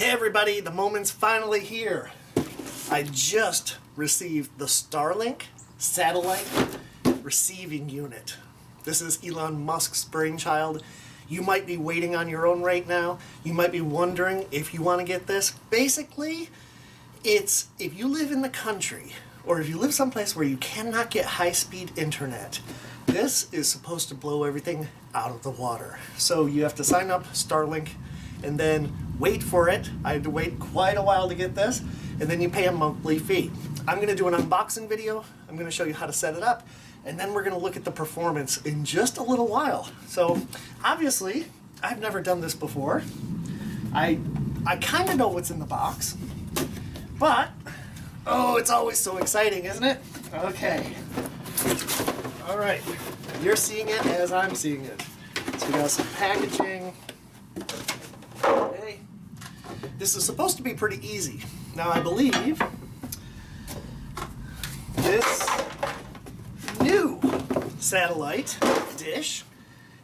Hey everybody, the moment's finally here. I just received the STARLINK satellite receiving unit. This is Elon Musk's brainchild. You might be waiting on your own right now. You might be wondering if you want to get this. Basically, it's if you live in the country or if you live someplace where you cannot get high-speed internet, this is supposed to blow everything out of the water. So you have to sign up STARLINK and then wait for it. I had to wait quite a while to get this, and then you pay a monthly fee. I'm going to do an unboxing video. I'm going to show you how to set it up, and then we're going to look at the performance in just a little while. So obviously, I've never done this before. I kind of know what's in the box, but oh, it's always so exciting, isn't it? Okay. All right. You're seeing it as I'm seeing it. So we got some packaging. Okay. This is supposed to be pretty easy. Now I believe this new satellite dish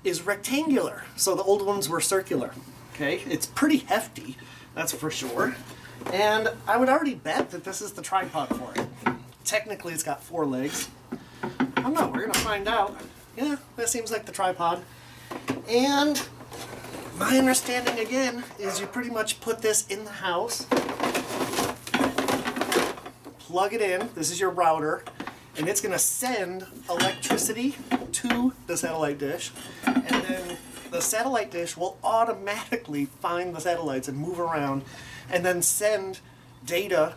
is rectangular. So the old ones were circular. Okay, it's pretty hefty, that's for sure. And I would already bet that this is the tripod for it. Technically it's got 4 legs. I don't know, we're gonna find out. Yeah, that seems like the tripod. And my understanding again is you pretty much put this in the house, plug it in, this is your router, and it's gonna send electricity to the satellite dish, and then the satellite dish will automatically find the satellites and move around and then send data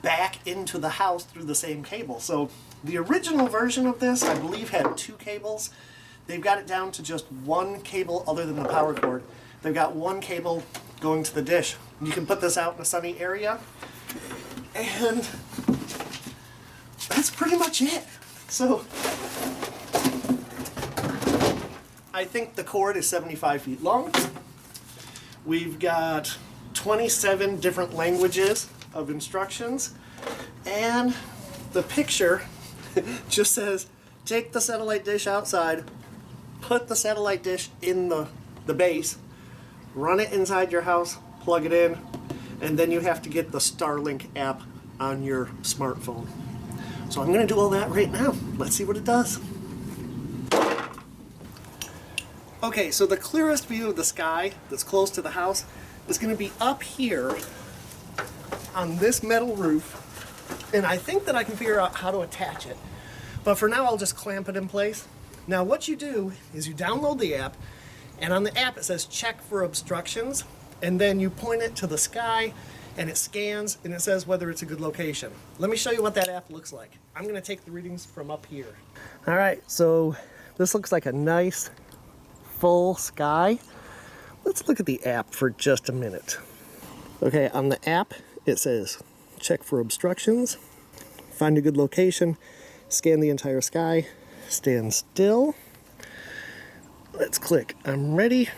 back into the house through the same cable. So the original version of this, I believe, had 2 cables. They've got it down to just 1 cable other than the power cord. They've got 1 cable going to the dish. You can put this out in a sunny area, and that's pretty much it. So I think the cord is 75 feet long. We've got 27 different languages of instructions, and the picture just says take the satellite dish outside, put the satellite dish in the base, run it inside your house, plug it in, and then you have to get the STARLINK app on your smartphone. So I'm going to do all that right now. Let's see what it does. Okay, so the clearest view of the sky that's close to the house is going to be up here on this metal roof, and I think that I can figure out how to attach it. But for now, I'll just clamp it in place. Now what you do is you download the app, and on the app it says check for obstructions, and then you point it to the sky and it scans and it says whether it's a good location. Let me show you what that app looks like. I'm going to take the readings from up here. All right, so this looks like a nice full sky. Let's look at the app for just a minute. Okay, on the app it says check for obstructions, find a good location, scan the entire sky, stand still. Let's click I'm ready.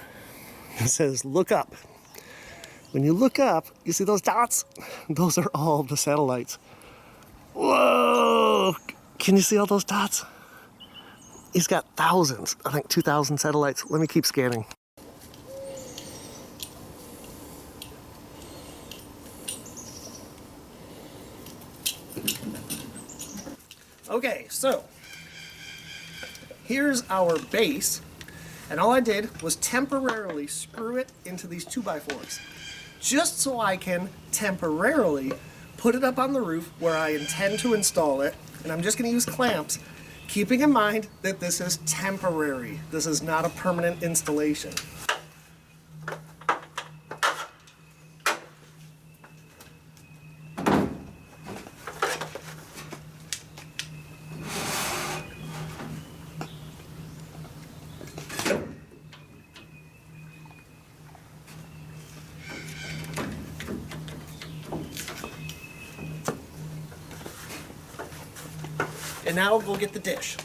It says look up. When you look up, you see those dots? Those are all the satellites. Whoa! Can you see all those dots? He's got thousands, I think 2,000 satellites. Let me keep scanning. Okay, so here's our base, and all I did was temporarily screw it into these 2x4s, just so I can temporarily put it up on the roof where I intend to install it, and I'm just going to use clamps, keeping in mind that this is temporary. This is not a permanent installation. And now we'll get the dish.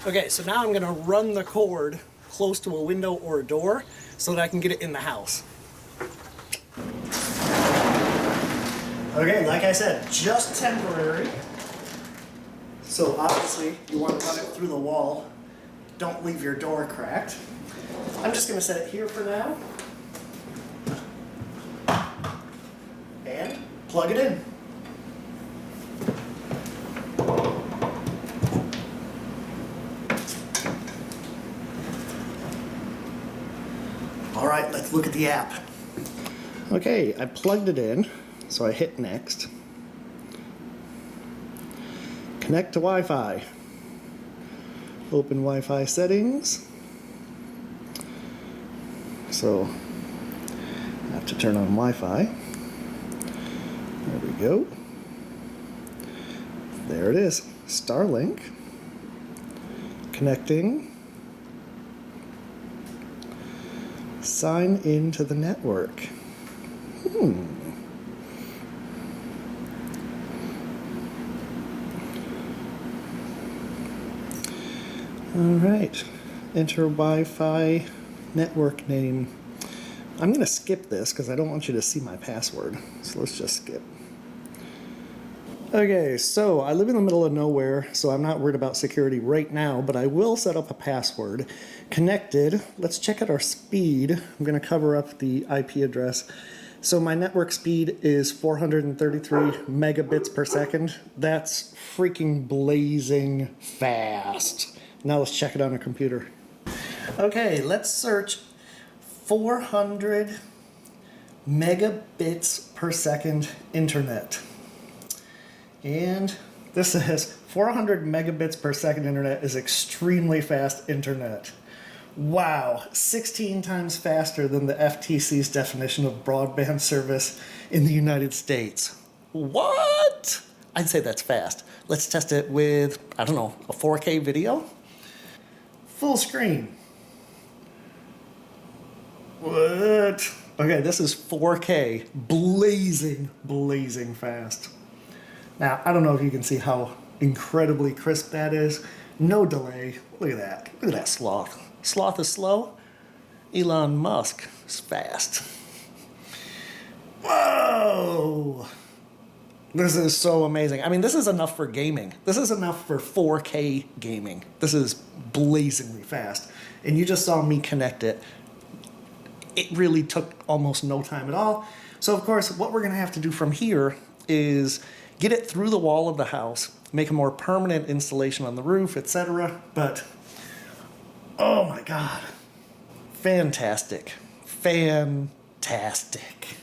Okay, so now I'm gonna run the cord close to a window or a door so that I can get it in the house. Okay, like I said, just temporary. So obviously you want to run it through the wall. Don't leave your door cracked. I'm just gonna set it here for now. And plug it in. All right, let's look at the app. Okay, I plugged it in, so I hit next. Connect to Wi-Fi. Open Wi-Fi settings. So I have to turn on Wi-Fi. There we go. There it is, STARLINK. Connecting. Sign into the network. All right, enter Wi-Fi network name. I'm going to skip this because I don't want you to see my password. So let's just skip. Okay, so I live in the middle of nowhere, so I'm not worried about security right now, but I will set up a password. Connected. Let's check out our speed. I'm going to cover up the IP address. So my network speed is 433 megabits per second. That's freaking blazing fast. Now let's check it on a computer. Okay, let's search 400 megabits per second internet. And this says 400 megabits per second internet is extremely fast internet. Wow, 16 times faster than the FTC's definition of broadband service in the United States. What? I'd say that's fast. Let's test it with, I don't know, a 4K video? Full screen. What? Okay, this is 4K, blazing fast. Now, I don't know if you can see how incredibly crisp that is. No delay. Look at that. Look at that sloth. Sloth is slow. Elon Musk is fast. Whoa! This is so amazing. I mean, this is enough for gaming. This is enough for 4K gaming. This is blazingly fast. And you just saw me connect it. It really took almost no time at all. So, of course, what we're going to have to do from here is get it through the wall of the house, make a more permanent installation on the roof, etc. But, oh my God, fantastic. Fantastic.